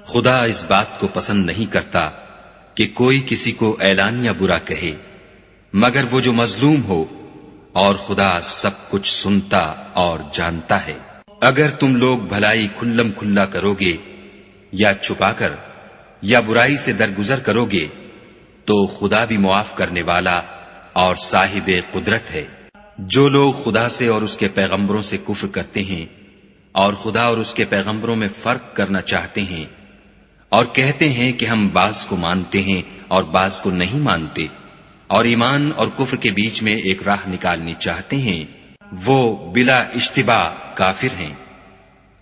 خدا اس بات کو پسند نہیں کرتا کہ کوئی کسی کو اعلان یا برا کہے مگر وہ جو مظلوم ہو، اور خدا سب کچھ سنتا اور جانتا ہے۔ اگر تم لوگ بھلائی کھلم کھلا کرو گے یا چھپا کر یا برائی سے درگزر کرو گے تو خدا بھی معاف کرنے والا اور صاحب قدرت ہے۔ جو لوگ خدا سے اور اس کے پیغمبروں سے کفر کرتے ہیں اور خدا اور اس کے پیغمبروں میں فرق کرنا چاہتے ہیں اور کہتے ہیں کہ ہم بعض کو مانتے ہیں اور بعض کو نہیں مانتے، اور ایمان اور کفر کے بیچ میں ایک راہ نکالنی چاہتے ہیں، وہ بلا اشتباہ کافر ہیں،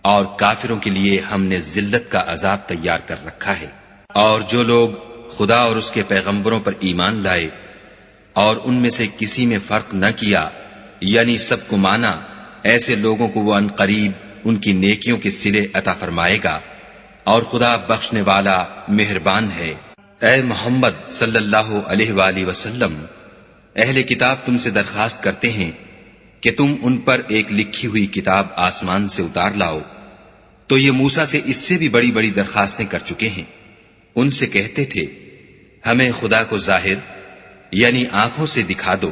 اور کافروں کے لیے ہم نے ذلت کا عذاب تیار کر رکھا ہے۔ اور جو لوگ خدا اور اس کے پیغمبروں پر ایمان لائے اور ان میں سے کسی میں فرق نہ کیا، یعنی سب کو مانا، ایسے لوگوں کو وہ عنقریب ان کی نیکیوں کے صلے عطا فرمائے گا، اور خدا بخشنے والا مہربان ہے۔ اے محمد صلی اللہ علیہ وآلہ وسلم، اہل کتاب تم سے درخواست کرتے ہیں کہ تم ان پر ایک لکھی ہوئی کتاب آسمان سے اتار لاؤ، تو یہ موسیٰ سے اس سے بھی بڑی بڑی درخواستیں کر چکے ہیں۔ ان سے کہتے تھے ہمیں خدا کو ظاہر یعنی آنکھوں سے دکھا دو،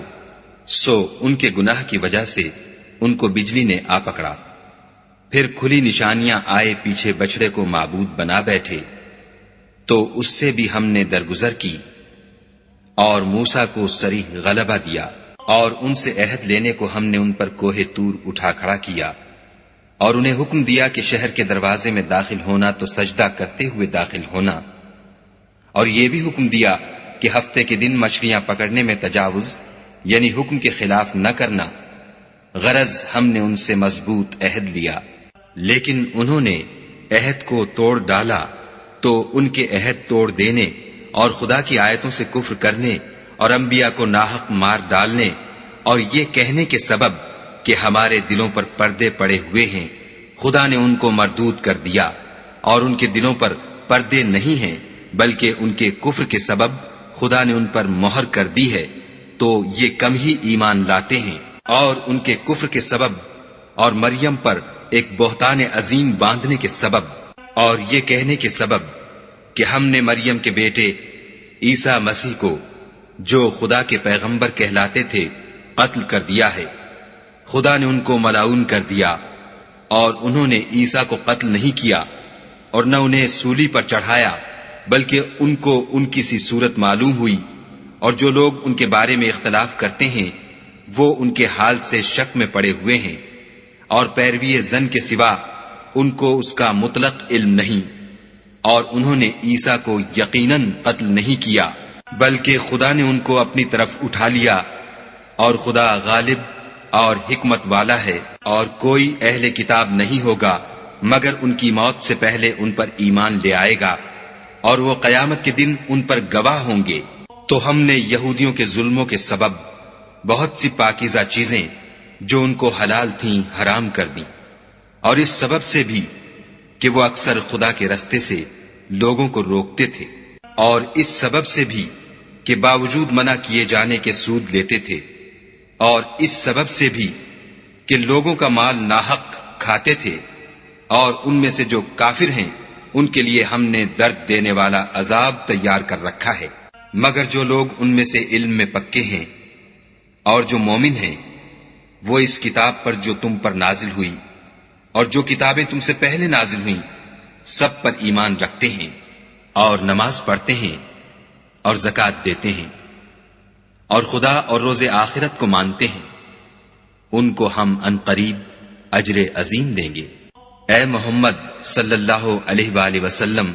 سو ان کے گناہ کی وجہ سے ان کو بجلی نے آ پکڑا، پھر کھلی نشانیاں آئے پیچھے بچڑے کو معبود بنا بیٹھے، تو اس سے بھی ہم نے درگزر کی اور موسیٰ کو صریح غلبہ دیا، اور ان سے عہد لینے کو ہم نے ان پر کوہ طور اٹھا کھڑا کیا، اور انہیں حکم دیا کہ شہر کے دروازے میں داخل ہونا تو سجدہ کرتے ہوئے داخل ہونا، اور یہ بھی حکم دیا کہ ہفتے کے دن مچھلیاں پکڑنے میں تجاوز یعنی حکم کے خلاف نہ کرنا، غرض ہم نے ان سے مضبوط عہد لیا، لیکن انہوں نے عہد کو توڑ ڈالا، تو ان کے عہد توڑ دینے اور خدا کی آیتوں سے کفر کرنے اور انبیاء کو ناحق مار ڈالنے اور یہ کہنے کے سبب کہ ہمارے دلوں پر پردے پڑے ہوئے ہیں، خدا نے ان کو مردود کر دیا، اور ان کے دلوں پر پردے نہیں ہیں بلکہ ان کے کفر کے سبب خدا نے ان پر مہر کر دی ہے، تو یہ کم ہی ایمان لاتے ہیں۔ اور ان کے کفر کے سبب اور مریم پر ایک بہتان عظیم باندھنے کے سبب اور یہ کہنے کے سبب کہ ہم نے مریم کے بیٹے عیسیٰ مسیح کو جو خدا کے پیغمبر کہلاتے تھے قتل کر دیا ہے، خدا نے ان کو ملعون کر دیا، اور انہوں نے عیسیٰ کو قتل نہیں کیا اور نہ انہیں سولی پر چڑھایا، بلکہ ان کو ان کی سی صورت معلوم ہوئی، اور جو لوگ ان کے بارے میں اختلاف کرتے ہیں وہ ان کے حال سے شک میں پڑے ہوئے ہیں، اور پیروی زن کے سوا ان کو اس کا مطلق علم نہیں، اور انہوں نے عیسیٰ کو یقیناً قتل نہیں کیا بلکہ خدا نے ان کو اپنی طرف اٹھا لیا، اور خدا غالب اور حکمت والا ہے، اور کوئی اہل کتاب نہیں ہوگا مگر ان کی موت سے پہلے ان پر ایمان لے آئے گا، اور وہ قیامت کے دن ان پر گواہ ہوں گے۔ تو ہم نے یہودیوں کے ظلموں کے سبب بہت سی پاکیزہ چیزیں جو ان کو حلال تھیں حرام کر دیں، اور اس سبب سے بھی کہ وہ اکثر خدا کے رستے سے لوگوں کو روکتے تھے، اور اس سبب سے بھی کہ باوجود منع کیے جانے کے سود لیتے تھے، اور اس سبب سے بھی کہ لوگوں کا مال ناحق کھاتے تھے، اور ان میں سے جو کافر ہیں ان کے لیے ہم نے درد دینے والا عذاب تیار کر رکھا ہے۔ مگر جو لوگ ان میں سے علم میں پکے ہیں اور جو مومن ہیں، وہ اس کتاب پر جو تم پر نازل ہوئی اور جو کتابیں تم سے پہلے نازل ہوئیں سب پر ایمان رکھتے ہیں، اور نماز پڑھتے ہیں اور زکوٰۃ دیتے ہیں، اور خدا اور روز آخرت کو مانتے ہیں، ان کو ہم عنقریب اجر عظیم دیں گے۔ اے محمد صلی اللہ علیہ وآلہ وسلم،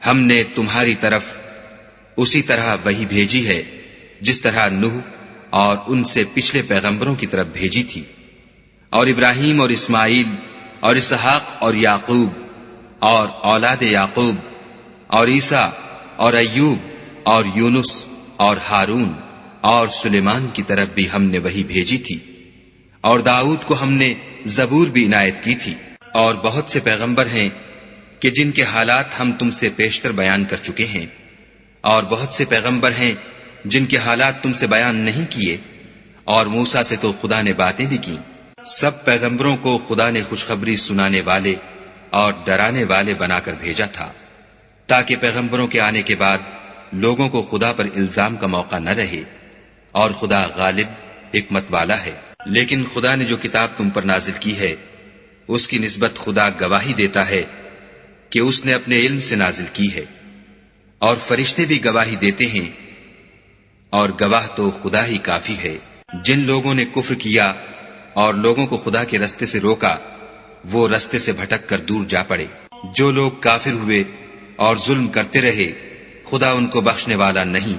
ہم نے تمہاری طرف اسی طرح وحی بھیجی ہے جس طرح نوح اور ان سے پچھلے پیغمبروں کی طرف بھیجی تھی، اور ابراہیم اور اسماعیل اور اسحاق اور یعقوب اور اولاد یعقوب اور عیسیٰ اور ایوب اور یونس اور ہارون اور سلیمان کی طرف بھی ہم نے وحی بھیجی تھی، اور داؤد کو ہم نے زبور بھی عنایت کی تھی، اور بہت سے پیغمبر ہیں کہ جن کے حالات ہم تم سے پیشتر بیان کر چکے ہیں، اور بہت سے پیغمبر ہیں جن کے حالات تم سے بیان نہیں کیے، اور موسیٰ سے تو خدا نے باتیں بھی کی۔ سب پیغمبروں کو خدا نے خوشخبری سنانے والے اور ڈرانے والے بنا کر بھیجا تھا، تاکہ پیغمبروں کے آنے کے بعد لوگوں کو خدا پر الزام کا موقع نہ رہے، اور خدا غالب حکمت والا ہے۔ لیکن خدا نے جو کتاب تم پر نازل کی ہے اس کی نسبت خدا گواہی دیتا ہے کہ اس نے اپنے علم سے نازل کی ہے، اور فرشتے بھی گواہی دیتے ہیں، اور گواہ تو خدا ہی کافی ہے۔ جن لوگوں نے کفر کیا اور لوگوں کو خدا کے رستے سے روکا وہ رستے سے بھٹک کر دور جا پڑے۔ جو لوگ کافر ہوئے اور ظلم کرتے رہے خدا ان کو بخشنے والا نہیں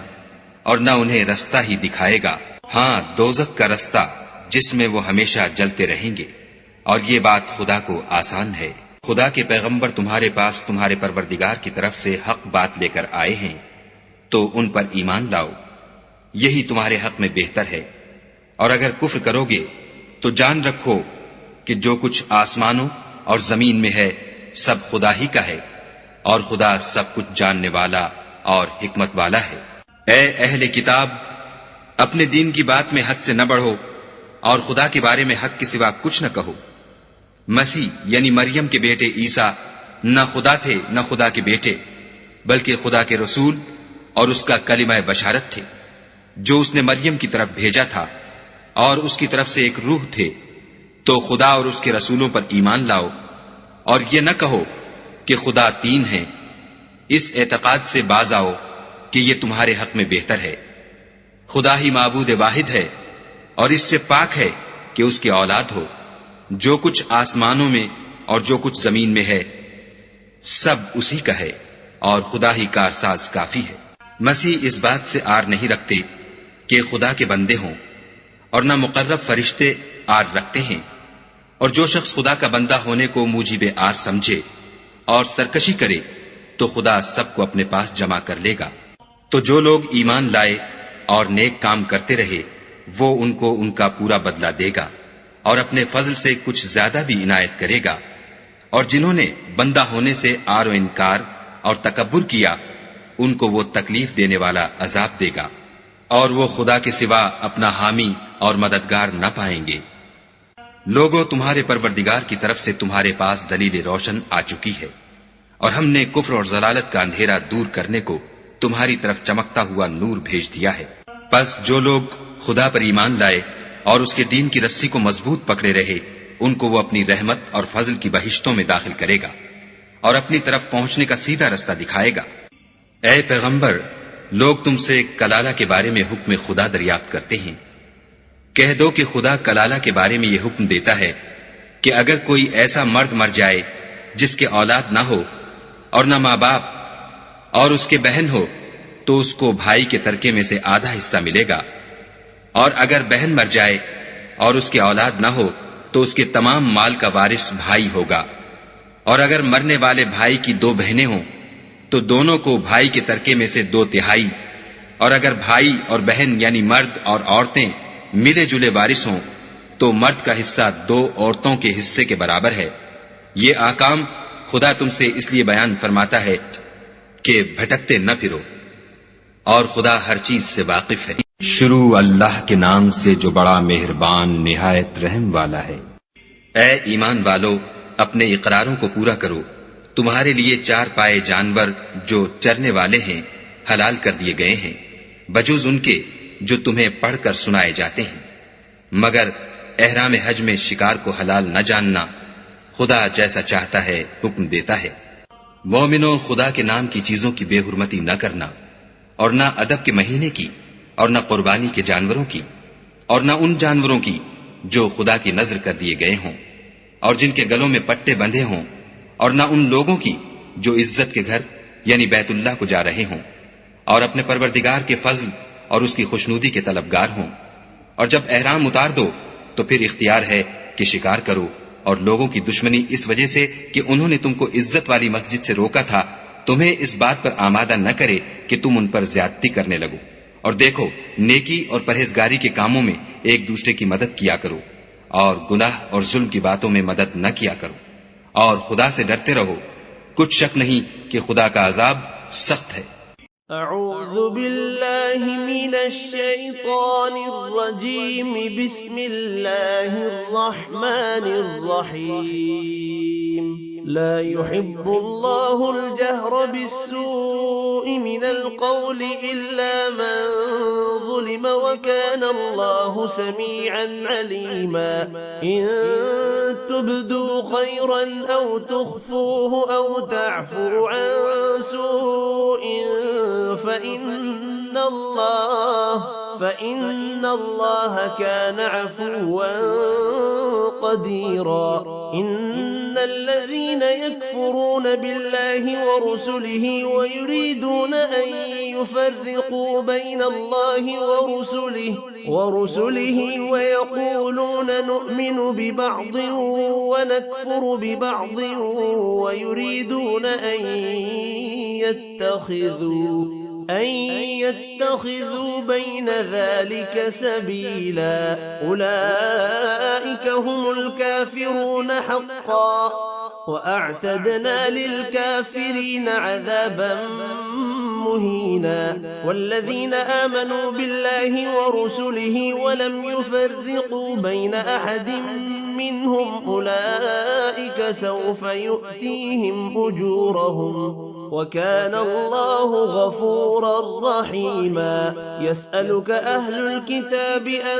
اور نہ انہیں رستہ ہی دکھائے گا، ہاں دوزخ کا رستہ جس میں وہ ہمیشہ جلتے رہیں گے، اور یہ بات خدا کو آسان ہے۔ خدا کے پیغمبر تمہارے پاس تمہارے پروردگار کی طرف سے حق بات لے کر آئے ہیں تو ان پر ایمان لاؤ، یہی تمہارے حق میں بہتر ہے۔ اور اگر کفر کرو گے تو جان رکھو کہ جو کچھ آسمانوں اور زمین میں ہے سب خدا ہی کا ہے، اور خدا سب کچھ جاننے والا اور حکمت والا ہے۔ اے اہل کتاب، اپنے دین کی بات میں حد سے نہ بڑھو اور خدا کے بارے میں حق کے سوا کچھ نہ کہو۔ مسیح یعنی مریم کے بیٹے عیسیٰ نہ خدا تھے نہ خدا کے بیٹے، بلکہ خدا کے رسول اور اس کا کلمہ بشارت تھے جو اس نے مریم کی طرف بھیجا تھا، اور اس کی طرف سے ایک روح تھے۔ تو خدا اور اس کے رسولوں پر ایمان لاؤ، اور یہ نہ کہو کہ خدا تین ہیں، اس اعتقاد سے باز آؤ کہ یہ تمہارے حق میں بہتر ہے۔ خدا ہی معبود واحد ہے اور اس سے پاک ہے کہ اس کی اولاد ہو۔ جو کچھ آسمانوں میں اور جو کچھ زمین میں ہے سب اسی کا ہے، اور خدا ہی کارساز کافی ہے۔ مسیح اس بات سے آر نہیں رکھتے کہ خدا کے بندے ہوں، اور نہ مقرب فرشتے آر رکھتے ہیں، اور جو شخص خدا کا بندہ ہونے کو موجب آر سمجھے اور سرکشی کرے تو خدا سب کو اپنے پاس جمع کر لے گا۔ تو جو لوگ ایمان لائے اور نیک کام کرتے رہے وہ ان کو ان کا پورا بدلہ دے گا، اور اپنے فضل سے کچھ زیادہ بھی عنایت کرے گا۔ اور جنہوں نے بندہ ہونے سے آر و انکار اور تکبر کیا ان کو وہ تکلیف دینے والا عذاب دے گا، اور وہ خدا کے سوا اپنا حامی اور مددگار نہ پائیں گے۔ لوگوں، تمہارے پروردگار کی طرف سے تمہارے پاس دلیل روشن آ چکی ہے، اور ہم نے کفر اور ضلالت کا اندھیرا دور کرنے کو تمہاری طرف چمکتا ہوا نور بھیج دیا ہے۔ پس جو لوگ خدا پر ایمان لائے اور اس کے دین کی رسی کو مضبوط پکڑے رہے ان کو وہ اپنی رحمت اور فضل کی بہشتوں میں داخل کرے گا اور اپنی طرف پہنچنے کا سیدھا رستہ دکھائے گا۔ اے پیغمبر، لوگ تم سے کلالہ کے بارے میں حکم خدا دریافت کرتے ہیں۔ کہہ دو کہ خدا کلالہ کے بارے میں یہ حکم دیتا ہے کہ اگر کوئی ایسا مرد مر جائے جس کے اولاد نہ ہو اور نہ ماں باپ اور اس کے بہن ہو تو اس کو بھائی کے ترکے میں سے آدھا حصہ ملے گا، اور اگر بہن مر جائے اور اس کے اولاد نہ ہو تو اس کے تمام مال کا وارث بھائی ہوگا، اور اگر مرنے والے بھائی کی دو بہنیں ہوں تو دونوں کو بھائی کے ترکے میں سے 2/3، اور اگر بھائی اور بہن یعنی مرد اور عورتیں ملے جلے وارث ہوں تو مرد کا حصہ 2 عورتوں کے حصے کے برابر ہے۔ یہ احکام خدا تم سے اس لیے بیان فرماتا ہے کہ بھٹکتے نہ پھرو، اور خدا ہر چیز سے واقف ہے۔ شروع اللہ کے نام سے جو بڑا مہربان نہایت رحم والا ہے۔ اے ایمان والو، اپنے اقراروں کو پورا کرو۔ تمہارے لیے 4 پائے جانور جو چرنے والے ہیں حلال کر دیے گئے ہیں، بجوز ان کے جو تمہیں پڑھ کر سنائے جاتے ہیں، مگر احرام حج میں شکار کو حلال نہ جاننا۔ خدا جیسا چاہتا ہے حکم دیتا ہے۔ مومنوں، خدا کے نام کی چیزوں کی بے حرمتی نہ کرنا، اور نہ ادب کے مہینے کی، اور نہ قربانی کے جانوروں کی، اور نہ ان جانوروں کی جو خدا کی نذر کر دیے گئے ہوں اور جن کے گلوں میں پٹے بندھے ہوں، اور نہ ان لوگوں کی جو عزت کے گھر یعنی بیت اللہ کو جا رہے ہوں اور اپنے پروردگار کے فضل اور اس کی خوشنودی کے طلبگار ہوں۔ اور جب احرام اتار دو تو پھر اختیار ہے کہ شکار کرو، اور لوگوں کی دشمنی اس وجہ سے کہ انہوں نے تم کو عزت والی مسجد سے روکا تھا تمہیں اس بات پر آمادہ نہ کرے کہ تم ان پر زیادتی کرنے لگو۔ اور دیکھو، نیکی اور پرہیزگاری کے کاموں میں ایک دوسرے کی مدد کیا کرو، اور گناہ اور ظلم کی باتوں میں مدد نہ کیا کرو، اور خدا سے ڈرتے رہو۔ کچھ شک نہیں کہ خدا کا عذاب سخت ہے۔ اعوذ باللہ من الشیطان الرجیم، بسم اللہ الرحمن الرحیم۔ لا يحب الله الجهر بالسوء من القول إلا من ظلم وكان الله سميعا عليما إن تبدوا خيرا أو تخفوه أو تعفوا عن سوء فإن الله كان عفوا قديرا إن الذين يكفرون بالله ورسله ويريدون أن يفرقوا بين الله ورسله ويقولون نؤمن ببعض ونكفر ببعض ويريدون أن يتخذوا بين ذلك سبيلا أولئك هم الكافرون حقا وأعتدنا للكافرين عذابا مهينا والذين آمنوا بالله ورسله ولم يفرقوا بين أحد منهم أولئك سوف يؤتيهم أجورهم وكان الله غفورا رحيما يسألك أهل الكتاب أن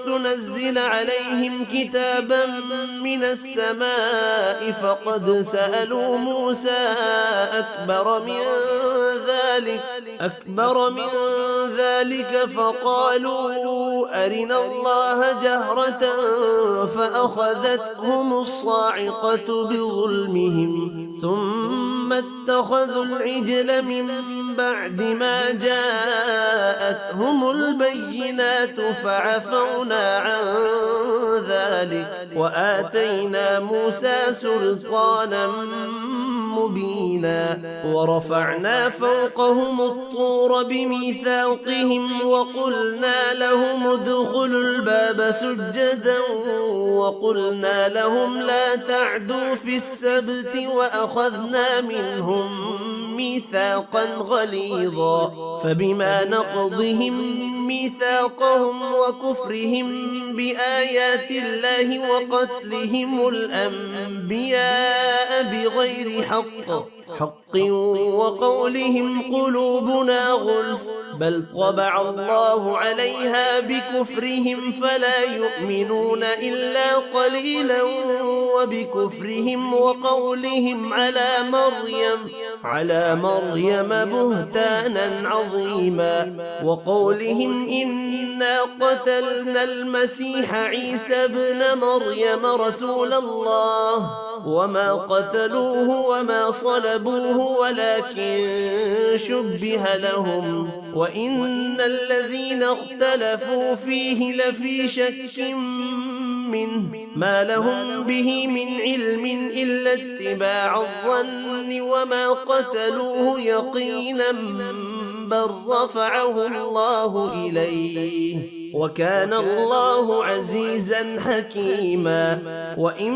تنزل عليهم كتابا من السماء فقد سألوا موسى أكبر من ذلك فقالوا أرنا الله جهرة فأخذتهم الصاعقة بظلمهم ثم اتخذوا العجل من بعد ما جاءتهم البينات فعفونا عن ذلك وآتينا موسى سلطانا مبينا ورفعنا فوقهم الطور بميثاقهم وقلنا لهم ادخلوا الباب سجدا وقلنا لهم لا تعدوا في السبت وأخذنا منهم ميثاقا غليظا فبما نقضهم ميثاقهم وكفرهم بآيات الله وقتلهم الأنبياء بغير حق وقولهم قلوبنا غلف بل طبع الله عليها بكفرهم فلا يؤمنون إلا قليلا وبكفرهم وقولهم على مريم بهتانا عظيما وقولهم إنا قتلنا المسيح عيسى ابن مريم رسول الله وما قتلوه وما صلبوه ولكن شبه لهم وإن الذين اختلفوا فيه لفي شك منه ما لهم به من علم إلا اتباع الظن وما قتلوه يقينا بل رفعه الله إليه وكان الله عزيزا حكيما وإن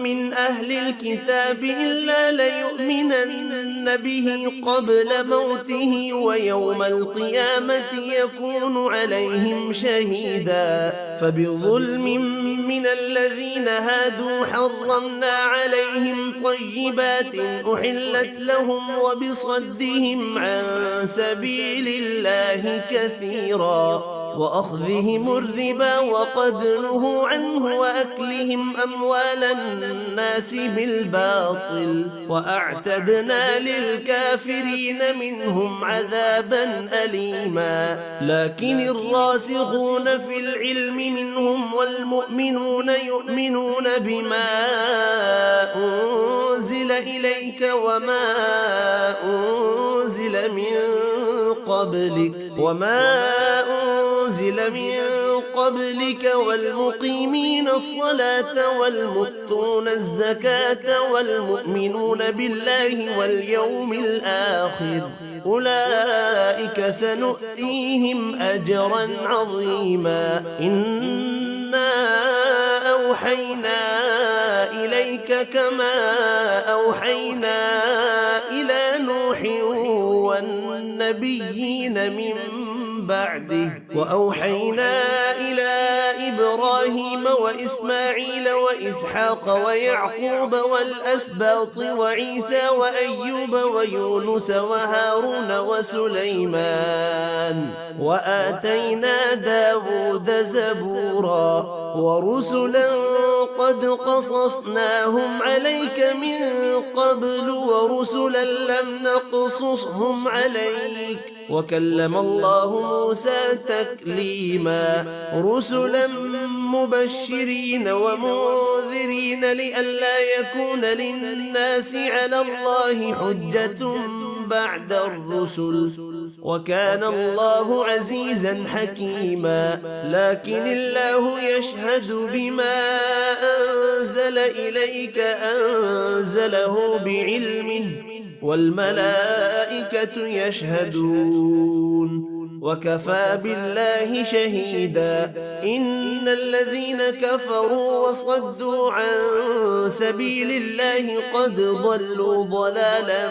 من أهل الكتاب إلا ليؤمنن به قبل موته ويوم القيامة يكون عليهم شهيدا فبظلم من الذين هادوا حرمنا عليهم طيبات أحلت لهم وبصدهم عن سبيل الله كثيرا وأخذهم الربا وقد نهوا عنه وأكلهم أموال الناس بالباطل وأعتدنا للكافرين منهم عذابا أليما لكن الراسخون في العلم منهم والمؤمنون يؤمنون بما أنزل إليك وما أنزل من قبلك والمقيمين الصلاة والمؤتون الزكاة والمؤمنون بالله واليوم الآخر أولئك سنؤتيهم أجرا عظيما إنا أوحينا إليك كما أوحينا إلى نوح والنبيين من بعده. وأوحينا إلى إبراهيم وإسماعيل وإسحاق ويعقوب والأسباط وعيسى وأيوب ويونس وهارون وسليمان وآتينا داود زبورا ورسلا قد قصصناهم عليك من قبل ورسلا لم نقصصهم عليك وكلم الله موسى تكليما رسلا مبشرين ومنذرين لئلا يكون للناس على الله حجة بعد الرسل وكان الله عزيزا حكيما. لكن الله يشهد بما أنزل إليك أنزله بعلمه والملائكة يشهدون وكفى بالله شهيدا. إن الذين كفروا وصدوا عن سبيل الله قد ضلوا ضلالا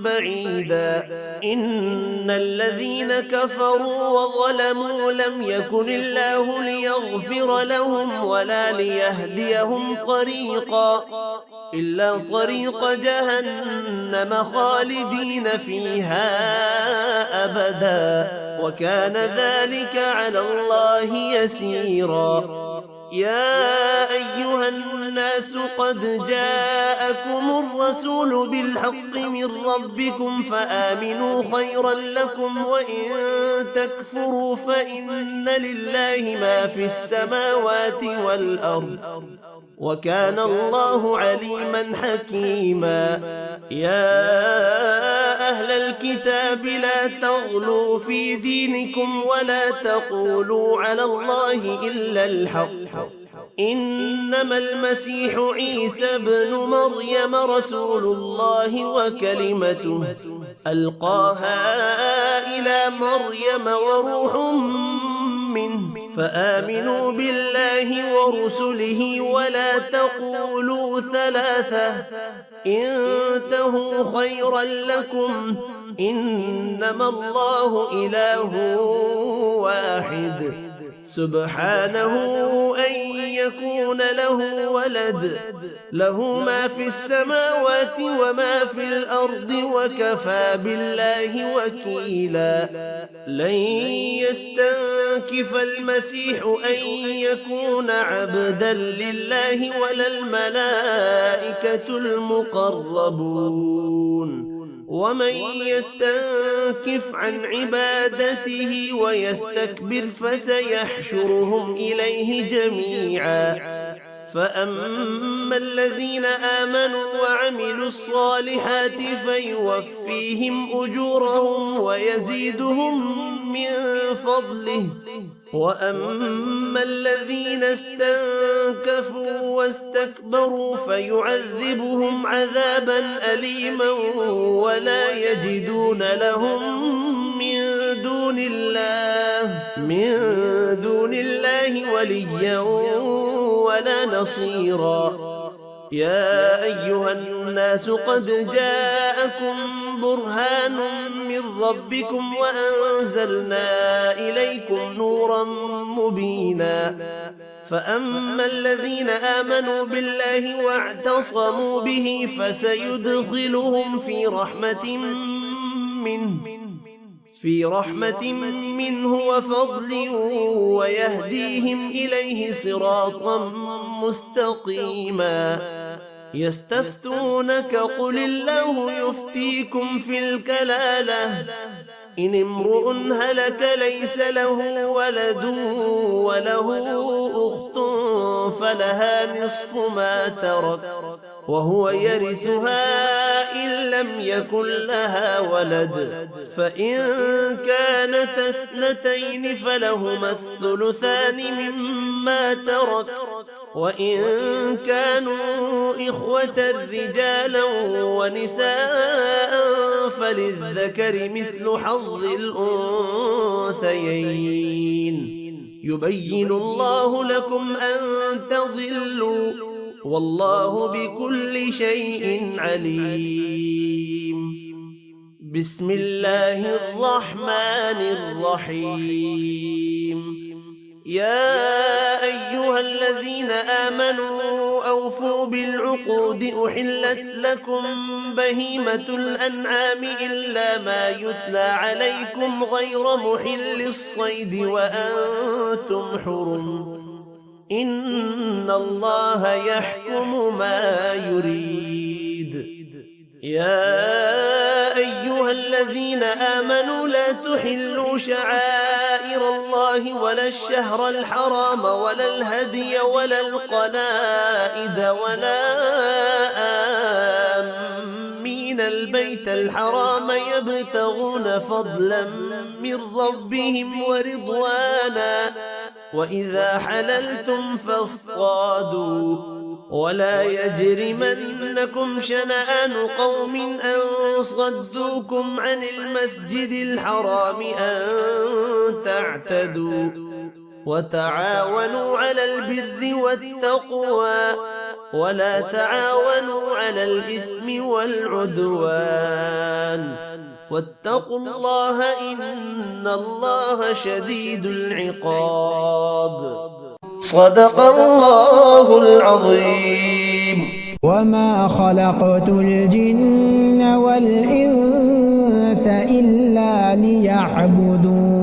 بعيدا. إن الذين كفروا وظلموا لم يكن الله ليغفر لهم ولا ليهديهم طريقا إلا طريق جهنم خالدين فيها أبدا وكان ذلك على الله يسيرا. يا أيها الناس قد جاءكم الرسول بالحق من ربكم فآمنوا خيرا لكم وإن تكفروا فإن لله ما في السماوات والأرض وكان الله عليما حكيما. يا أهل الكتاب لا تغلوا في دينكم ولا تقولوا على الله إلا الحق إنما المسيح عيسى ابن مريم رسول الله وكلمته ألقاها إلى مريم وروح منه فآمنوا بالله ورسله ولا تقولوا ثلاثة انتهوا خيرا لكم إنما الله إله واحد سبحانه أن يكون له ولد له ما في السماوات وما في الأرض وكفى بالله وكيلا. لن يستنكف المسيح أن يكون عبدا لله ولا الملائكة المقربون ومن يستنكف عن عبادته ويستكبر فسيحشرهم إليه جميعا. فأما الذين آمنوا وعملوا الصالحات فيوفيهم أجورهم ويزيدهم من فضله وأما الذين استنكفوا واستكبروا فيعذبهم عذابا أليما ولا يجدون لهم من دون الله وليا ولا نصيرا. يا أيها الناس قد جاءكم برهان من ربكم وأنزلنا إليكم نورا مبينا. فأما الذين آمنوا بالله واعتصموا به فسيدخلهم في رحمة منه وفضل ويهديهم إليه صراطا مستقيما. يستفتونك قل الله يفتيكم في الكلالة إن امرؤ هلك ليس له ولد وله أخت فلها نصف ما ترك وهو يرثها إن لم يكن لها ولد فإن كانت اثنتين فلهما الثلثان مما ترك وإن كانوا إخوة رجالا ونساء فللذكر مثل حظ الأنثيين يبين الله لكم أن تضلوا والله بكل شيء عليم. بسم الله الرحمن الرحيم يا أيها الذين آمنوا أوفوا بالعقود أحلت لكم بهيمة الأنعام إلا ما يتلى عليكم غير محل الصيد وأنتم حرم إن الله يحكم ما يريد يا أيها الذين آمنوا لا تحلوا شعائر الله ولا الشهر الحرام ولا الهدي ولا القلائد ولا آمين البيت الحرام يبتغون فضلا من ربهم ورضوانا وإذا حللتم فاصطادوا ولا يجرمنكم شنآن قوم أن صدوكم عن المسجد الحرام أن تعتدوا وتعاونوا على البر والتقوى ولا تعاونوا على الإثم والعدوان واتقوا الله إن الله شديد العقاب صدق الله العظيم وما خلقت الجن والإنس إلا ليعبدون